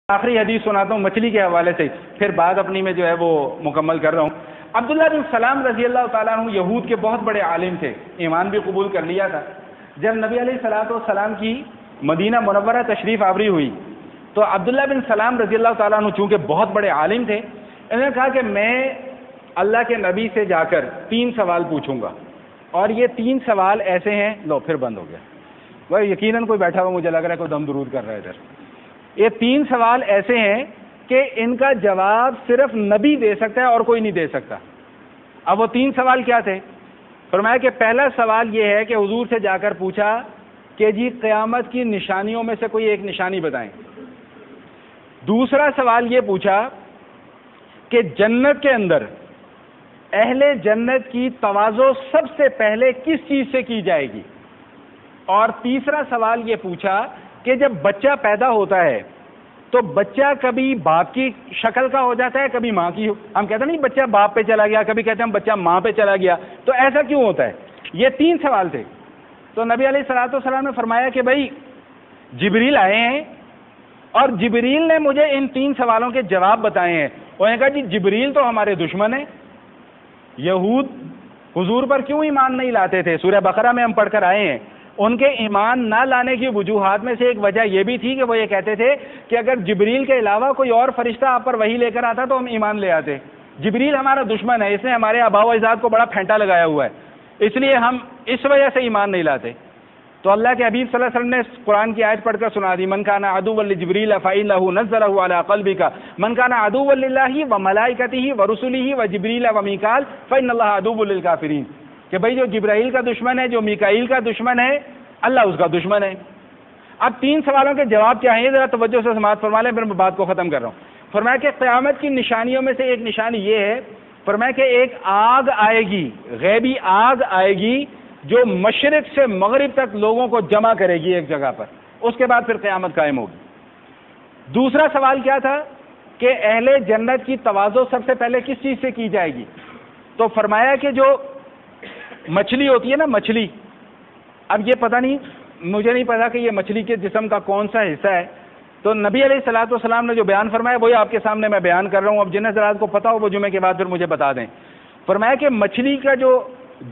آخری حدیث سناتا ہوں مچھلی کے حوالے سے، پھر بات اپنی میں جو ہے وہ مکمل کر رہا ہوں۔ عبداللہ بن سلام رضی اللہ تعالیٰ عنہ یہود کے بہت بڑے عالم تھے، ایمان بھی قبول کر لیا تھا۔ جب نبی علیہ الصلوۃ والسلام کی مدینہ منورہ تشریف آوری ہوئی تو عبداللہ بن سلام رضی اللہ تعالیٰ عنہ چونکہ بہت بڑے عالم تھے، انہوں نے کہا کہ میں اللہ کے نبی سے جا کر 3 سوال پوچھوں گا، اور یہ 3 سوال ایسے ہیں۔ لو پھر بند ہو گیا، وہ یقیناً کوئی بیٹھا ہوا مجھے لگ رہا ہے کوئی دم درود کر رہا ہے ادھر۔ یہ 3 سوال ایسے ہیں کہ ان کا جواب صرف نبی دے سکتا ہے اور کوئی نہیں دے سکتا۔ اب وہ 3 سوال کیا تھے؟ فرمایا کہ پہلا سوال یہ ہے کہ حضور سے جا کر پوچھا کہ جی قیامت کی نشانیوں میں سے کوئی ایک نشانی بتائیں۔ دوسرا سوال یہ پوچھا کہ جنت کے اندر اہل جنت کی تواضع سب سے پہلے کس چیز سے کی جائے گی۔ اور تیسرا سوال یہ پوچھا کہ جب بچہ پیدا ہوتا ہے تو بچہ کبھی باپ کی شکل کا ہو جاتا ہے، کبھی ماں کی۔ ہم کہتے ہیں نہیں بچہ باپ پہ چلا گیا، کبھی کہتے ہیں بچہ ماں پہ چلا گیا، تو ایسا کیوں ہوتا ہے؟ یہ 3 سوال تھے۔ تو نبی علیہ الصلوۃ والسلام نے فرمایا کہ بھائی جبریل آئے ہیں اور جبریل نے مجھے ان 3 سوالوں کے جواب بتائے ہیں۔ انہوں نے کہا جی جبریل تو ہمارے دشمن ہیں، یہود حضور پر کیوں ایمان نہیں لاتے تھے؟ سورہ بقرہ میں ہم پڑھ کر آئے ہیں۔ ان کے ایمان نہ لانے کی وجوہات میں سے ایک وجہ یہ بھی تھی کہ وہ یہ کہتے تھے کہ اگر جبریل کے علاوہ کوئی اور فرشتہ آپ پر وحی لے کر آتا تو ہم ایمان لے آتے۔ جبریل ہمارا دشمن ہے، اس نے ہمارے آباء و اجداد کو بڑا پھینٹا لگایا ہوا ہے، اس لیے ہم اس وجہ سے ایمان نہیں لاتے۔ تو اللہ کے حبیب صلی اللہ علیہ وسلم نے قرآن کی آیت پڑھ کر سنا دی، من کان عدوا لجبریل فإنه نزله على قلبك من کان عدوا لله وملائکته ورسله وجبریل ومیکال فإن الله عدو للکافرین، کہ بھئی جو جبرائیل کا دشمن ہے، جو میکائیل کا دشمن ہے، اللہ اس کا دشمن ہے۔ اب 3 سوالوں کے جواب کیا ہیں؟ ذرا توجہ سے سماعت فرما لیں، پھر میں بات کو ختم کر رہا ہوں۔ فرمایا کہ قیامت کی نشانیوں میں سے ایک نشانی یہ ہے، فرمایا کہ ایک آگ آئے گی، غیبی آگ آئے گی جو مشرق سے مغرب تک لوگوں کو جمع کرے گی ایک جگہ پر، اس کے بعد پھر قیامت قائم ہوگی۔ دوسرا سوال کیا تھا کہ اہل جنت کی تواضع سب سے پہلے کس چیز سے کی جائے گی؟ تو فرمایا کہ جو مچھلی ہوتی ہے نا، مچھلی، اب یہ پتہ نہیں، مجھے نہیں پتا کہ یہ مچھلی کے جسم کا کون سا حصہ ہے، تو نبی علیہ الصلوۃ والسلام نے جو بیان فرمایا وہی آپ کے سامنے میں بیان کر رہا ہوں۔ اب جن حضرات کو پتا ہو وہ جمعے کے بعد پھر مجھے بتا دیں۔ فرمایا کہ مچھلی کا جو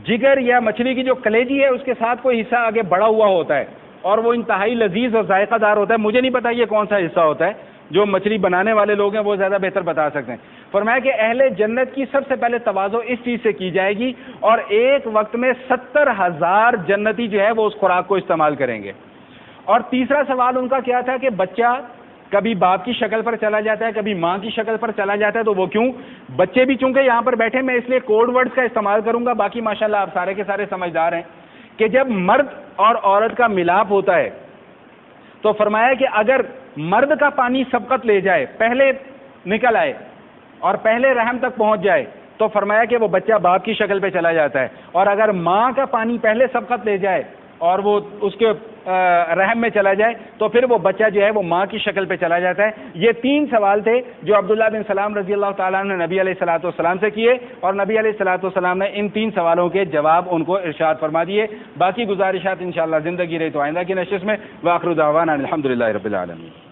جگر یا مچھلی کی جو کلیجی ہے اس کے ساتھ کوئی حصہ آگے بڑا ہوا ہوتا ہے اور وہ انتہائی لذیذ اور ذائقہ دار ہوتا ہے۔ مجھے نہیں پتا یہ کون سا حصہ ہوتا ہے، جو مچھلی بنانے والے لوگ ہیں وہ زیادہ بہتر بتا سکتے ہیں۔ فرمایا کہ اہل جنت کی سب سے پہلے تواضع اس چیز سے کی جائے گی، اور ایک وقت میں 70,000 جنتی جو ہے وہ اس خوراک کو استعمال کریں گے۔ اور تیسرا سوال ان کا کیا تھا کہ بچہ کبھی باپ کی شکل پر چلا جاتا ہے، کبھی ماں کی شکل پر چلا جاتا ہے، تو وہ کیوں؟ بچے بھی چونکہ یہاں پر بیٹھے، میں اس لیے کوڈ ورڈز کا استعمال کروں گا، باقی ماشاءاللہ آپ سارے کے سارے سمجھدار ہیں، کہ جب مرد اور عورت کا ملاپ ہوتا ہے تو فرمایا کہ اگر مرد کا پانی سبقت لے جائے، پہلے نکل آئے اور پہلے رحم تک پہنچ جائے، تو فرمایا کہ وہ بچہ باپ کی شکل پہ چلا جاتا ہے، اور اگر ماں کا پانی پہلے سبقت لے جائے اور وہ اس کے رحم میں چلا جائے تو پھر وہ بچہ جو ہے وہ ماں کی شکل پہ چلا جاتا ہے۔ یہ 3 سوال تھے جو عبداللہ بن سلام رضی اللہ تعالیٰ عنہ نے نبی علیہ الصلوۃ والسلام سے کیے، اور نبی علیہ الصلوۃ والسلام نے ان 3 سوالوں کے جواب ان کو ارشاد فرما دیے۔ باقی گزارشات انشاءاللہ زندگی رہی تو آئندہ کی نشست میں۔ وآخر دعوانا الحمدللہ رب العالمین۔